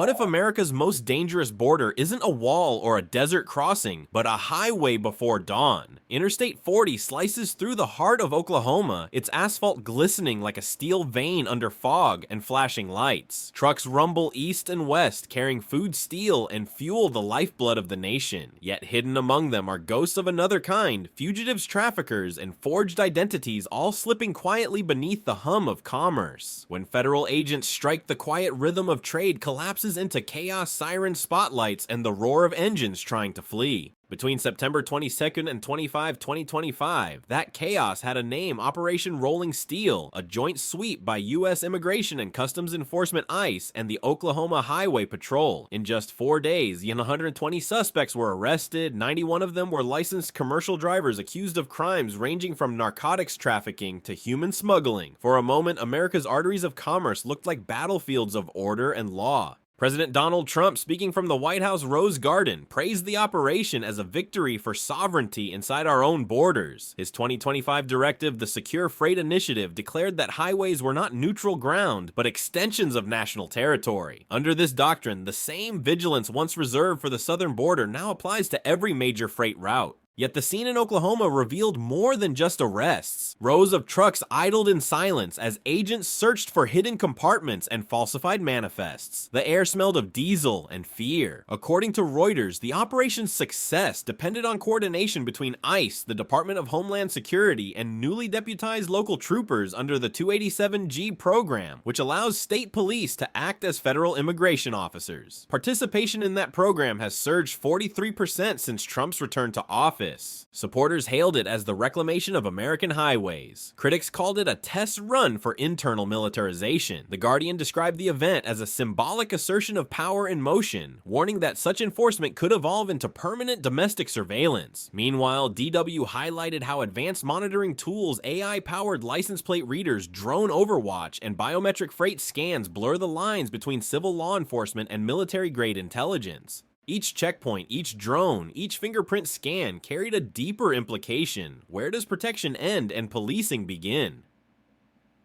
What if America's most dangerous border isn't a wall or a desert crossing, but a highway before dawn? Interstate 40 slices through the heart of Oklahoma, its asphalt glistening like a steel vein under fog and flashing lights. Trucks rumble east and west, carrying food, steel, and fuel, the lifeblood of the nation. Yet hidden among them are ghosts of another kind, fugitives, traffickers, and forged identities, all slipping quietly beneath the hum of commerce. When federal agents strike, the quiet rhythm of trade collapses into chaos, siren spotlights, and the roar of engines trying to flee. Between September 22nd and 25, 2025, that chaos had a name: Operation Rolling Steel, a joint sweep by U.S. Immigration and Customs Enforcement ICE and the Oklahoma Highway Patrol. In just 4 days, 120 suspects were arrested. 91 of them were licensed commercial drivers accused of crimes ranging from narcotics trafficking to human smuggling. For a moment, America's arteries of commerce looked like battlefields of order and law. President Donald Trump, speaking from the White House Rose Garden, praised the operation as a victory for sovereignty inside our own borders. His 2025 directive, the Secure Freight Initiative, declared that highways were not neutral ground, but extensions of national territory. Under this doctrine, the same vigilance once reserved for the southern border now applies to every major freight route. Yet the scene in Oklahoma revealed more than just arrests. Rows of trucks idled in silence as agents searched for hidden compartments and falsified manifests. The air smelled of diesel and fear. According to Reuters, the operation's success depended on coordination between ICE, the Department of Homeland Security, and newly deputized local troopers under the 287G program, which allows state police to act as federal immigration officers. Participation in that program has surged 43% since Trump's return to office. Supporters hailed it as the reclamation of American highways. Critics called it a test run for internal militarization. The Guardian described the event as a symbolic assertion of power in motion, warning that such enforcement could evolve into permanent domestic surveillance. Meanwhile, DW highlighted how advanced monitoring tools, AI-powered license plate readers, drone overwatch, and biometric freight scans blur the lines between civil law enforcement and military-grade intelligence. Each checkpoint, each drone, each fingerprint scan carried a deeper implication. Where does protection end and policing begin?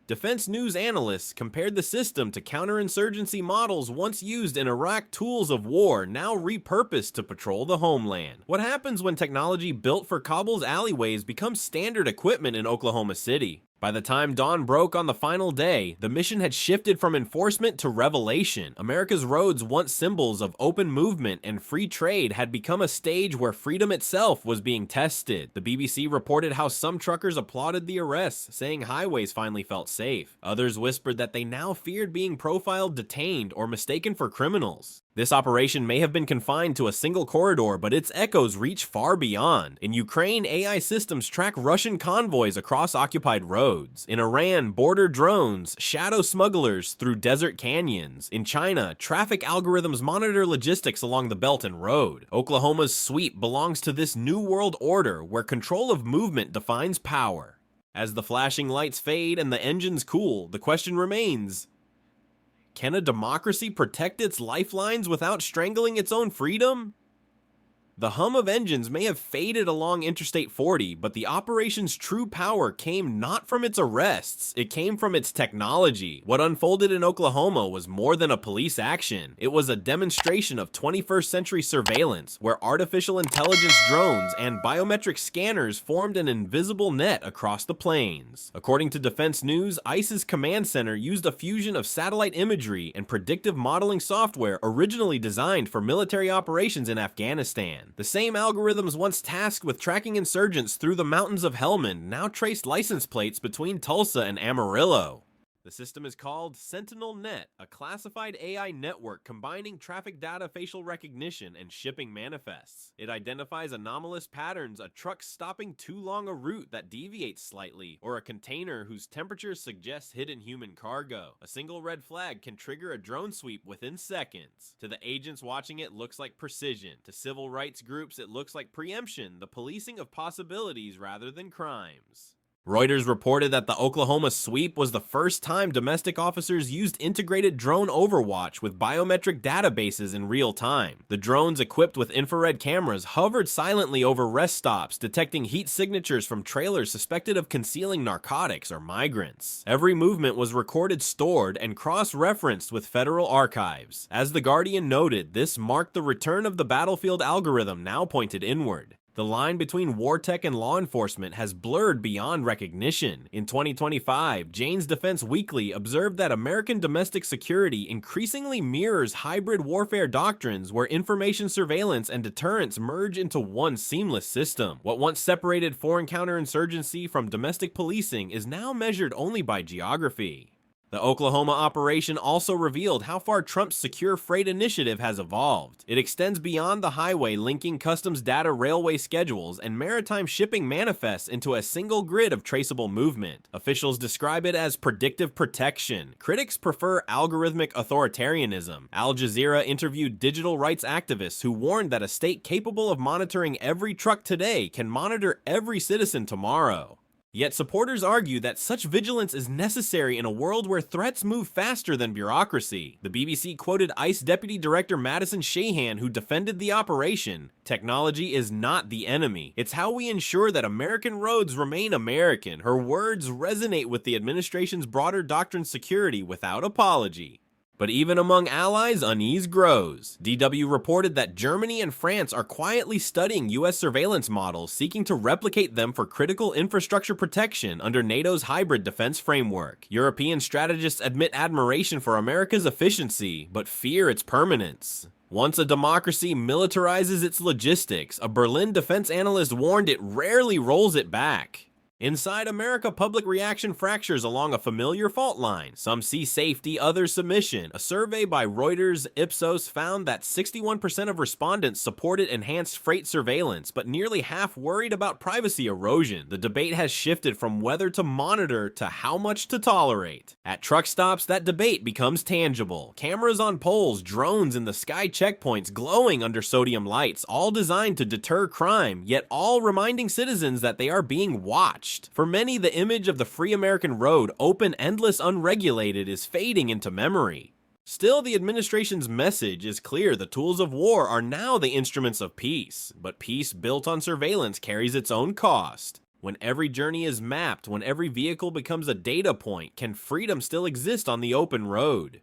Defense news analysts compared the system to counterinsurgency models once used in Iraq, tools of war now repurposed to patrol the homeland. What happens when technology built for Kabul's alleyways becomes standard equipment in Oklahoma City? By the time dawn broke on the final day, the mission had shifted from enforcement to revelation. America's roads, once symbols of open movement and free trade, had become a stage where freedom itself was being tested. The BBC reported how some truckers applauded the arrests, saying highways finally felt safe. Others whispered that they now feared being profiled, detained, or mistaken for criminals. This operation may have been confined to a single corridor, but its echoes reach far beyond. In Ukraine, AI systems track Russian convoys across occupied roads. In Iran, border drones shadow smugglers through desert canyons. In China, traffic algorithms monitor logistics along the Belt and Road. Oklahoma's sweep belongs to this new world order where control of movement defines power. As the flashing lights fade and the engines cool, the question remains: can a democracy protect its lifelines without strangling its own freedom? The hum of engines may have faded along Interstate 40, but the operation's true power came not from its arrests, it came from its technology. What unfolded in Oklahoma was more than a police action. It was a demonstration of 21st century surveillance, where artificial intelligence drones and biometric scanners formed an invisible net across the plains. According to Defense News, ICE's command center used a fusion of satellite imagery and predictive modeling software originally designed for military operations in Afghanistan. The same algorithms once tasked with tracking insurgents through the mountains of Helmand now traced license plates between Tulsa and Amarillo. The system is called SentinelNet, a classified AI network combining traffic data, facial recognition, and shipping manifests. It identifies anomalous patterns, a truck stopping too long a route that deviates slightly, or a container whose temperature suggests hidden human cargo. A single red flag can trigger a drone sweep within seconds. To the agents watching, it looks like precision. To civil rights groups, it looks like preemption, the policing of possibilities rather than crimes. Reuters reported that the Oklahoma sweep was the first time domestic officers used integrated drone overwatch with biometric databases in real time. The drones, equipped with infrared cameras, hovered silently over rest stops, detecting heat signatures from trailers suspected of concealing narcotics or migrants. Every movement was recorded, stored, and cross-referenced with federal archives. As The Guardian noted, this marked the return of the battlefield algorithm, now pointed inward. The line between war tech and law enforcement has blurred beyond recognition. In 2025, Jane's Defense Weekly observed that American domestic security increasingly mirrors hybrid warfare doctrines where information surveillance and deterrence merge into one seamless system. What once separated foreign counterinsurgency from domestic policing is now measured only by geography. The Oklahoma operation also revealed how far Trump's Secure Freight initiative has evolved. It extends beyond the highway, linking customs data, railway schedules, and maritime shipping manifests into a single grid of traceable movement. Officials describe it as predictive protection. Critics prefer algorithmic authoritarianism. Al Jazeera interviewed digital rights activists who warned that a state capable of monitoring every truck today can monitor every citizen tomorrow. Yet supporters argue that such vigilance is necessary in a world where threats move faster than bureaucracy. The BBC quoted ICE Deputy Director Madison Shahan, who defended the operation. "Technology is not the enemy. It's how we ensure that American roads remain American." Her words resonate with the administration's broader doctrine security without apology. But even among allies, unease grows. DW reported that Germany and France are quietly studying US surveillance models, seeking to replicate them for critical infrastructure protection under NATO's hybrid defense framework. European strategists admit admiration for America's efficiency, but fear its permanence. Once a democracy militarizes its logistics, a Berlin defense analyst warned it rarely rolls it back. Inside America, public reaction fractures along a familiar fault line. Some see safety, others submission. A survey by Reuters Ipsos found that 61% of respondents supported enhanced freight surveillance, but nearly half worried about privacy erosion. The debate has shifted from whether to monitor to how much to tolerate. At truck stops, that debate becomes tangible. Cameras on poles, drones in the sky checkpoints glowing under sodium lights, all designed to deter crime, yet all reminding citizens that they are being watched. For many, the image of the free American road, open, endless, unregulated, is fading into memory. Still, the administration's message is clear. The tools of war are now the instruments of peace. But peace built on surveillance carries its own cost. When every journey is mapped, when every vehicle becomes a data point, can freedom still exist on the open road?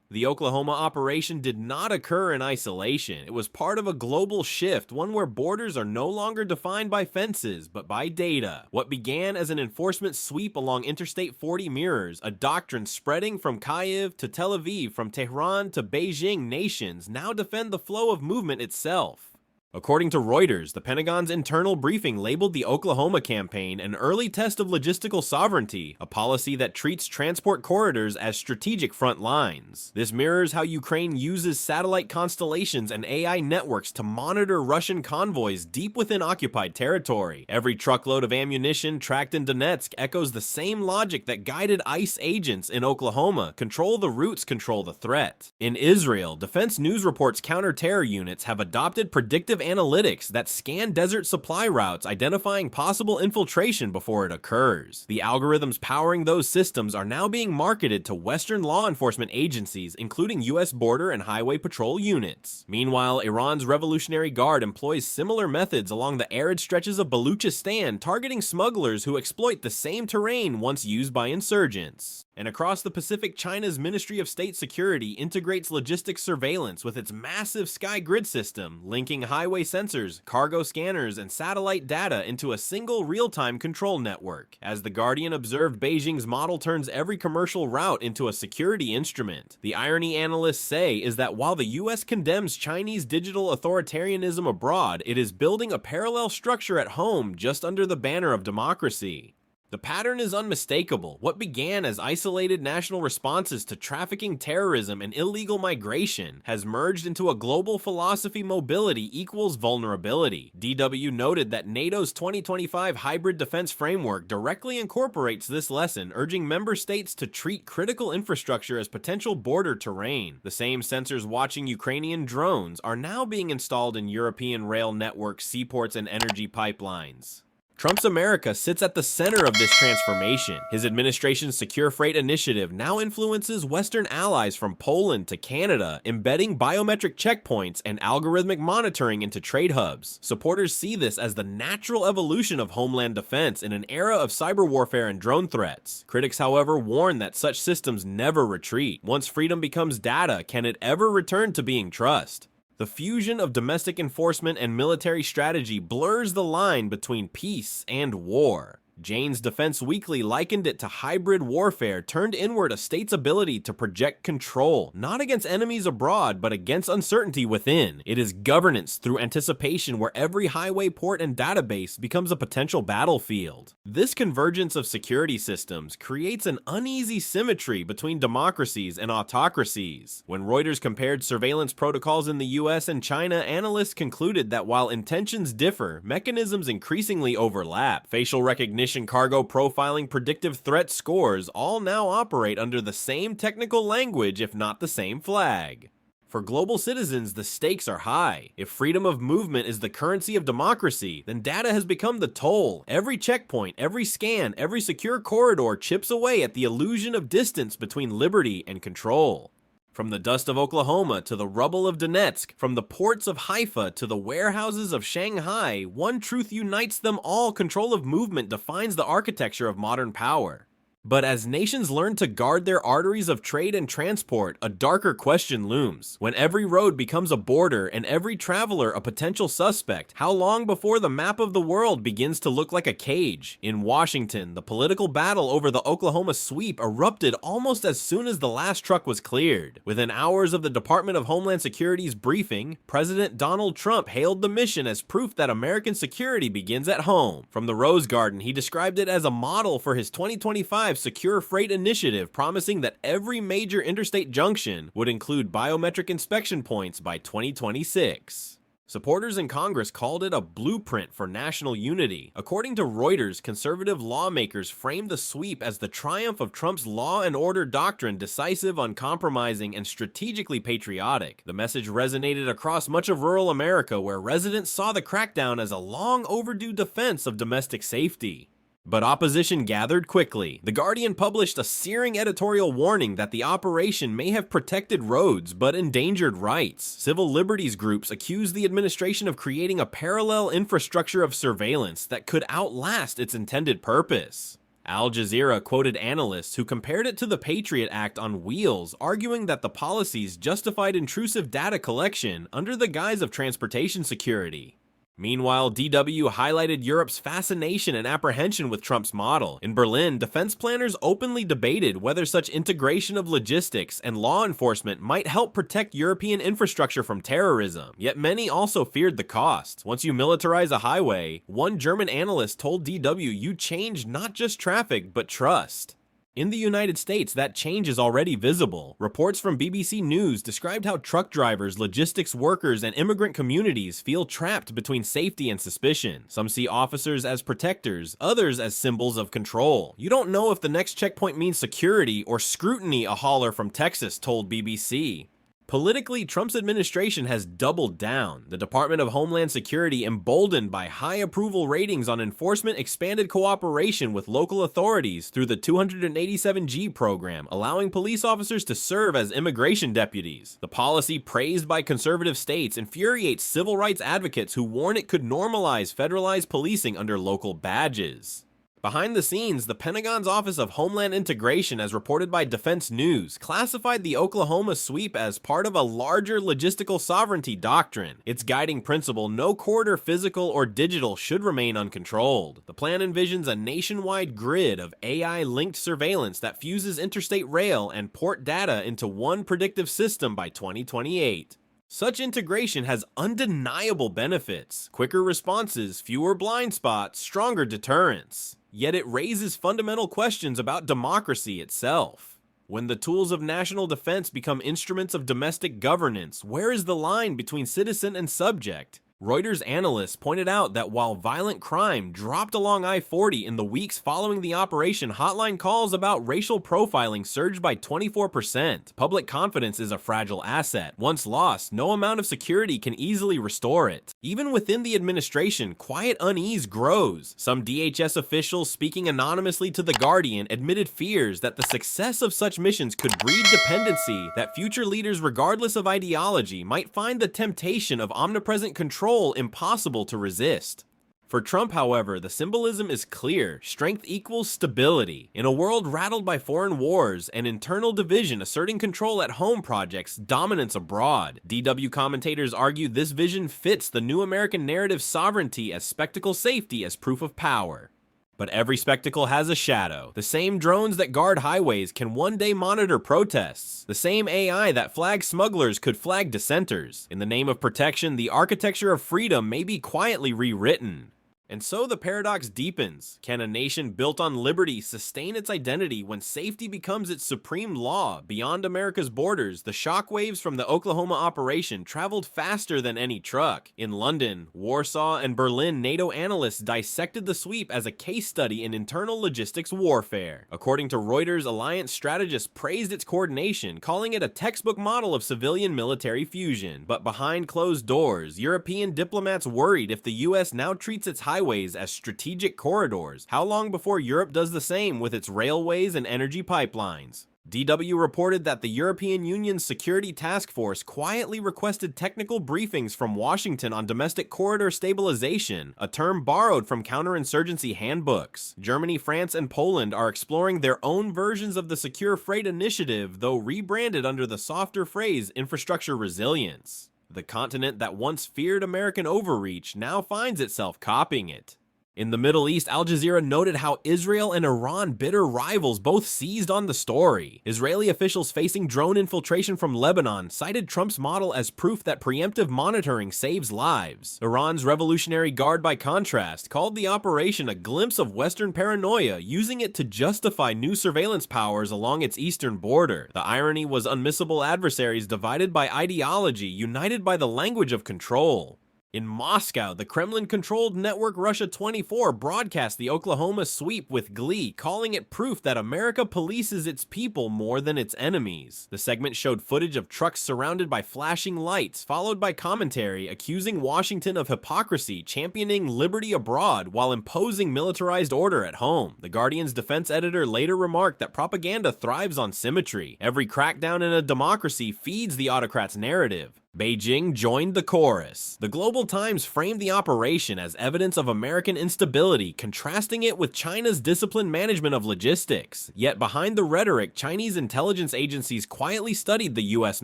The Oklahoma operation did not occur in isolation. It was part of a global shift, one where borders are no longer defined by fences, but by data. What began as an enforcement sweep along Interstate 40 mirrors, a doctrine spreading from Kyiv to Tel Aviv, from Tehran to Beijing, nations now defend the flow of movement itself. According to Reuters, the Pentagon's internal briefing labeled the Oklahoma campaign an early test of logistical sovereignty, a policy that treats transport corridors as strategic front lines. This mirrors how Ukraine uses satellite constellations and AI networks to monitor Russian convoys deep within occupied territory. Every truckload of ammunition tracked in Donetsk echoes the same logic that guided ICE agents in Oklahoma: control the routes, control the threat. In Israel, Defense News reports counter-terror units have adopted predictive analytics that scan desert supply routes, identifying possible infiltration before it occurs. The algorithms powering those systems are now being marketed to Western law enforcement agencies, including U.S. Border and Highway Patrol units. Meanwhile, Iran's Revolutionary Guard employs similar methods along the arid stretches of Baluchistan, targeting smugglers who exploit the same terrain once used by insurgents. And across the Pacific, China's Ministry of State Security integrates logistics surveillance with its massive sky grid system, linking highway sensors, cargo scanners, and satellite data into a single real-time control network. As The Guardian observed, Beijing's model turns every commercial route into a security instrument. The irony analysts say is that while the US condemns Chinese digital authoritarianism abroad, it is building a parallel structure at home just under the banner of democracy. The pattern is unmistakable. What began as isolated national responses to trafficking, terrorism, and illegal migration has merged into a global philosophy: mobility equals vulnerability. DW noted that NATO's 2025 hybrid defense framework directly incorporates this lesson, urging member states to treat critical infrastructure as potential border terrain. The same sensors watching Ukrainian drones are now being installed in European rail networks, seaports, and energy pipelines. Trump's America sits at the center of this transformation. His administration's Secure Freight initiative now influences Western allies from Poland to Canada, embedding biometric checkpoints and algorithmic monitoring into trade hubs. Supporters see this as the natural evolution of homeland defense in an era of cyber warfare and drone threats. Critics, however, warn that such systems never retreat. Once freedom becomes data, can it ever return to being trust? The fusion of domestic enforcement and military strategy blurs the line between peace and war. Jane's Defense Weekly likened it to hybrid warfare turned inward, a state's ability to project control, not against enemies abroad, but against uncertainty within. It is governance through anticipation where every highway, port, and database becomes a potential battlefield. This convergence of security systems creates an uneasy symmetry between democracies and autocracies. When Reuters compared surveillance protocols in the US and China, analysts concluded that while intentions differ, mechanisms increasingly overlap. Facial recognition, cargo profiling, predictive threat scores all now operate under the same technical language, if not the same flag. For global citizens, the stakes are high. If freedom of movement is the currency of democracy, then data has become the toll. Every checkpoint, every scan, every secure corridor chips away at the illusion of distance between liberty and control. From the dust of Oklahoma to the rubble of Donetsk, from the ports of Haifa to the warehouses of Shanghai, one truth unites them all: control of movement defines the architecture of modern power. But as nations learn to guard their arteries of trade and transport, a darker question looms. When every road becomes a border and every traveler a potential suspect, how long before the map of the world begins to look like a cage? In Washington, the political battle over the Oklahoma sweep erupted almost as soon as the last truck was cleared. Within hours of the Department of Homeland Security's briefing, President Donald Trump hailed the mission as proof that American security begins at home. From the Rose Garden, he described it as a model for his 2025 Secure Freight initiative, promising that every major interstate junction would include biometric inspection points by 2026. Supporters in Congress called it a blueprint for national unity. According to Reuters, conservative lawmakers framed the sweep as the triumph of Trump's law and order doctrine, decisive, uncompromising, and strategically patriotic. The message resonated across much of rural America, where residents saw the crackdown as a long overdue defense of domestic safety. But opposition gathered quickly. The Guardian published a searing editorial warning that the operation may have protected roads but endangered rights. Civil liberties groups accused the administration of creating a parallel infrastructure of surveillance that could outlast its intended purpose. Al Jazeera quoted analysts who compared it to the Patriot Act on wheels, arguing that the policies justified intrusive data collection under the guise of transportation security. Meanwhile, DW highlighted Europe's fascination and apprehension with Trump's model. In Berlin, defense planners openly debated whether such integration of logistics and law enforcement might help protect European infrastructure from terrorism. Yet many also feared the cost. Once you militarize a highway, one German analyst told DW, you change not just traffic, but trust. In the United States, that change is already visible. Reports from BBC News described how truck drivers, logistics workers, and immigrant communities feel trapped between safety and suspicion. Some see officers as protectors, others as symbols of control. You don't know if the next checkpoint means security or scrutiny, a hauler from Texas told BBC. Politically, Trump's administration has doubled down. The Department of Homeland Security, emboldened by high approval ratings on enforcement, expanded cooperation with local authorities through the 287G program, allowing police officers to serve as immigration deputies. The policy, praised by conservative states, infuriates civil rights advocates who warn it could normalize federalized policing under local badges. Behind the scenes, the Pentagon's Office of Homeland Integration, as reported by Defense News, classified the Oklahoma sweep as part of a larger logistical sovereignty doctrine. Its guiding principle, no corridor, physical or digital, should remain uncontrolled. The plan envisions a nationwide grid of AI-linked surveillance that fuses interstate rail and port data into one predictive system by 2028. Such integration has undeniable benefits: quicker responses, fewer blind spots, stronger deterrence. Yet it raises fundamental questions about democracy itself. When the tools of national defense become instruments of domestic governance, where is the line between citizen and subject? Reuters analysts pointed out that while violent crime dropped along I-40 in the weeks following the operation, hotline calls about racial profiling surged by 24%. Public confidence is a fragile asset. Once lost, no amount of security can easily restore it. Even within the administration, quiet unease grows. Some DHS officials speaking anonymously to The Guardian admitted fears that the success of such missions could breed dependency, that future leaders, regardless of ideology, might find the temptation of omnipresent control impossible to resist. For Trump, however, the symbolism is clear. Strength equals stability. In a world rattled by foreign wars and internal division asserting control at home projects dominance abroad, DW commentators argue this vision fits the new American narrative sovereignty as spectacle safety as proof of power. But every spectacle has a shadow. The same drones that guard highways can one day monitor protests. The same AI that flags smugglers could flag dissenters. In the name of protection, the architecture of freedom may be quietly rewritten. And so the paradox deepens. Can a nation built on liberty sustain its identity when safety becomes its supreme law? Beyond America's borders, the shockwaves from the Oklahoma operation traveled faster than any truck. In London, Warsaw, and Berlin, NATO analysts dissected the sweep as a case study in internal logistics warfare. According to Reuters, alliance strategists praised its coordination, calling it a textbook model of civilian-military fusion. But behind closed doors, European diplomats worried if the US now treats its highways as strategic corridors, how long before Europe does the same with its railways and energy pipelines? DW reported that the European Union's Security Task Force quietly requested technical briefings from Washington on domestic corridor stabilization, a term borrowed from counterinsurgency handbooks. Germany, France, and Poland are exploring their own versions of the Secure Freight Initiative, though rebranded under the softer phrase infrastructure resilience. The continent that once feared American overreach now finds itself copying it. In the Middle East, Al Jazeera noted how Israel and Iran, bitter rivals, both seized on the story. Israeli officials facing drone infiltration from Lebanon cited Trump's model as proof that preemptive monitoring saves lives. Iran's Revolutionary Guard, by contrast, called the operation a glimpse of Western paranoia, using it to justify new surveillance powers along its eastern border. The irony was unmissable adversaries divided by ideology, united by the language of control. In Moscow, the Kremlin-controlled network Russia 24 broadcast the Oklahoma sweep with glee, calling it proof that America polices its people more than its enemies. The segment showed footage of trucks surrounded by flashing lights, followed by commentary accusing Washington of hypocrisy, championing liberty abroad while imposing militarized order at home. The Guardian's defense editor later remarked that propaganda thrives on symmetry. Every crackdown in a democracy feeds the autocrat's narrative. Beijing joined the chorus. The Global Times framed the operation as evidence of American instability, contrasting it with China's disciplined management of logistics. Yet behind the rhetoric, Chinese intelligence agencies quietly studied the US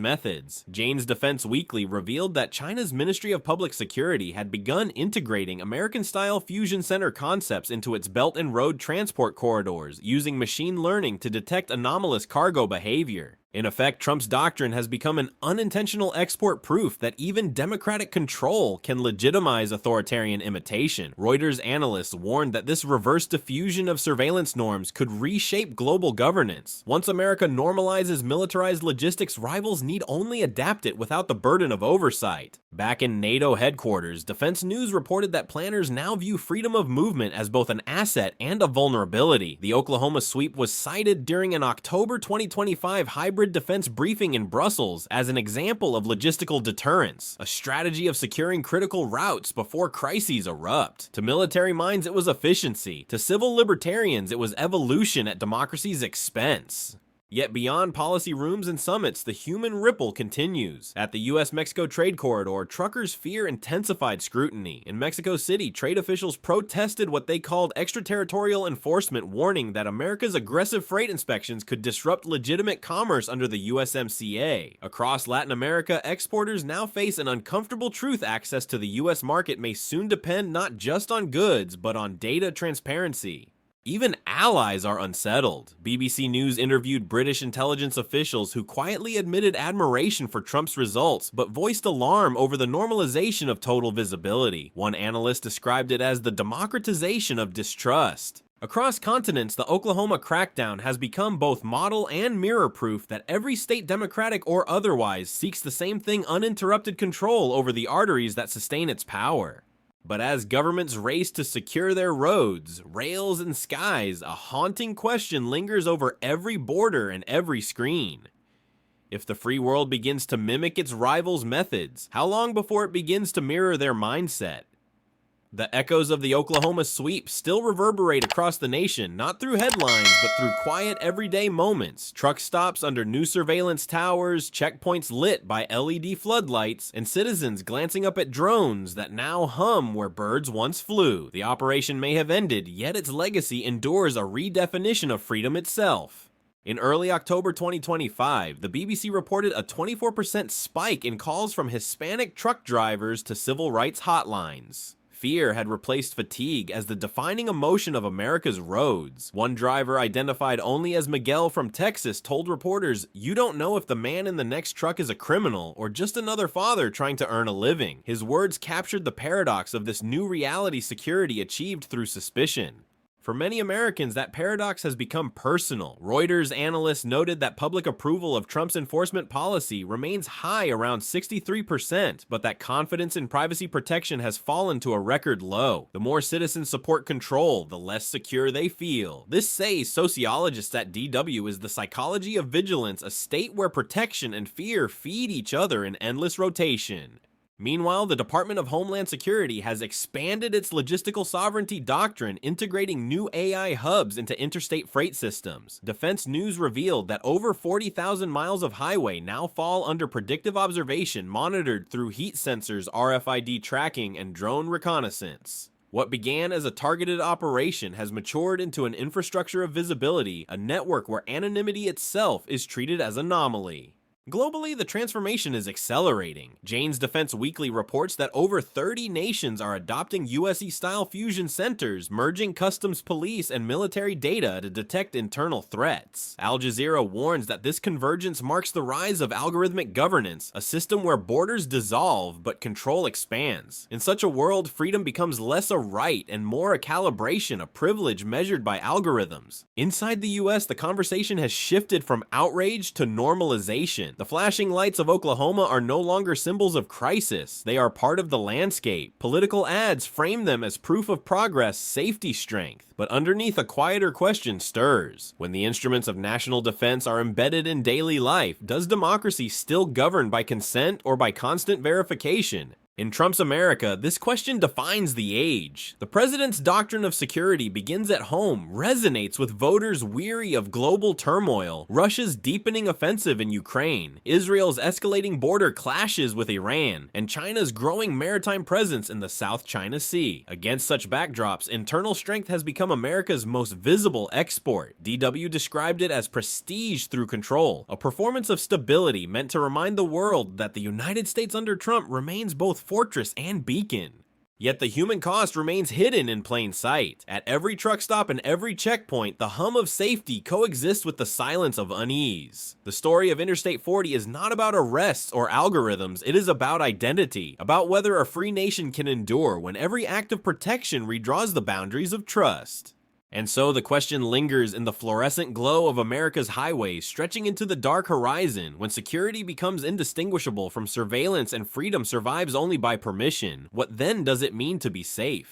methods. Jane's Defense Weekly revealed that China's Ministry of Public Security had begun integrating American-style fusion center concepts into its Belt and Road transport corridors, using machine learning to detect anomalous cargo behavior. In effect, Trump's doctrine has become an unintentional export proof that even democratic control can legitimize authoritarian imitation. Reuters analysts warned that this reverse diffusion of surveillance norms could reshape global governance. Once America normalizes militarized logistics, rivals need only adapt it without the burden of oversight. Back in NATO headquarters, Defense News reported that planners now view freedom of movement as both an asset and a vulnerability. The Oklahoma sweep was cited during an October 2025 hybrid defense briefing in Brussels as an example of logistical deterrence, a strategy of securing critical routes before crises erupt. To military minds, it was efficiency. To civil libertarians, it was evolution at democracy's expense. Yet beyond policy rooms and summits, the human ripple continues. At the US-Mexico trade corridor, truckers fear intensified scrutiny. In Mexico City, trade officials protested what they called extraterritorial enforcement, warning that America's aggressive freight inspections could disrupt legitimate commerce under the USMCA. Across Latin America, exporters now face an uncomfortable truth: access to the US market may soon depend not just on goods, but on data transparency. Even allies are unsettled. BBC News interviewed British intelligence officials who quietly admitted admiration for Trump's results, but voiced alarm over the normalization of total visibility. One analyst described it as the democratization of distrust. Across continents, the Oklahoma crackdown has become both model and mirror proof that every state, democratic or otherwise, seeks the same thing: uninterrupted control over the arteries that sustain its power. But as governments race to secure their roads, rails, and skies, a haunting question lingers over every border and every screen. If the free world begins to mimic its rivals' methods, how long before it begins to mirror their mindset? The echoes of the Oklahoma sweep still reverberate across the nation, not through headlines, but through quiet everyday moments. Truck stops under new surveillance towers, checkpoints lit by LED floodlights, and citizens glancing up at drones that now hum where birds once flew. The operation may have ended, yet its legacy endures a redefinition of freedom itself. In early October 2025, the BBC reported a 24% spike in calls from Hispanic truck drivers to civil rights hotlines. Fear had replaced fatigue as the defining emotion of America's roads. One driver, identified only as Miguel from Texas, told reporters, "You don't know if the man in the next truck is a criminal or just another father trying to earn a living." His words captured the paradox of this new reality: security achieved through suspicion. For many Americans, that paradox has become personal. Reuters analysts noted that public approval of Trump's enforcement policy remains high, around 63%, but that confidence in privacy protection has fallen to a record low. The more citizens support control, the less secure they feel. This, say sociologists at DW, is the psychology of vigilance, a state where protection and fear feed each other in endless rotation. Meanwhile, the Department of Homeland Security has expanded its logistical sovereignty doctrine, integrating new AI hubs into interstate freight systems. Defense News revealed that over 40,000 miles of highway now fall under predictive observation, monitored through heat sensors, RFID tracking, and drone reconnaissance. What began as a targeted operation has matured into an infrastructure of visibility, a network where anonymity itself is treated as an anomaly. Globally, the transformation is accelerating. Jane's Defense Weekly reports that over 30 nations are adopting USE-style fusion centers, merging customs, police, and military data to detect internal threats. Al Jazeera warns that this convergence marks the rise of algorithmic governance, a system where borders dissolve but control expands. In such a world, freedom becomes less a right and more a calibration, a privilege measured by algorithms. Inside the US, the conversation has shifted from outrage to normalization. The flashing lights of Oklahoma are no longer symbols of crisis. They are part of the landscape. Political ads frame them as proof of progress, safety, strength. But underneath, a quieter question stirs. When the instruments of national defense are embedded in daily life, does democracy still govern by consent or by constant verification? In Trump's America, this question defines the age. The president's doctrine of security begins at home, resonates with voters weary of global turmoil, Russia's deepening offensive in Ukraine, Israel's escalating border clashes with Iran, and China's growing maritime presence in the South China Sea. Against such backdrops, internal strength has become America's most visible export. DW described it as prestige through control, a performance of stability meant to remind the world that the United States under Trump remains both fortress and beacon. Yet the human cost remains hidden in plain sight. At every truck stop and every checkpoint, the hum of safety coexists with the silence of unease. The story of Interstate 40 is not about arrests or algorithms, it is about identity, about whether a free nation can endure when every act of protection redraws the boundaries of trust. And so the question lingers in the fluorescent glow of America's highways, stretching into the dark horizon. When security becomes indistinguishable from surveillance and freedom survives only by permission, what then does it mean to be safe?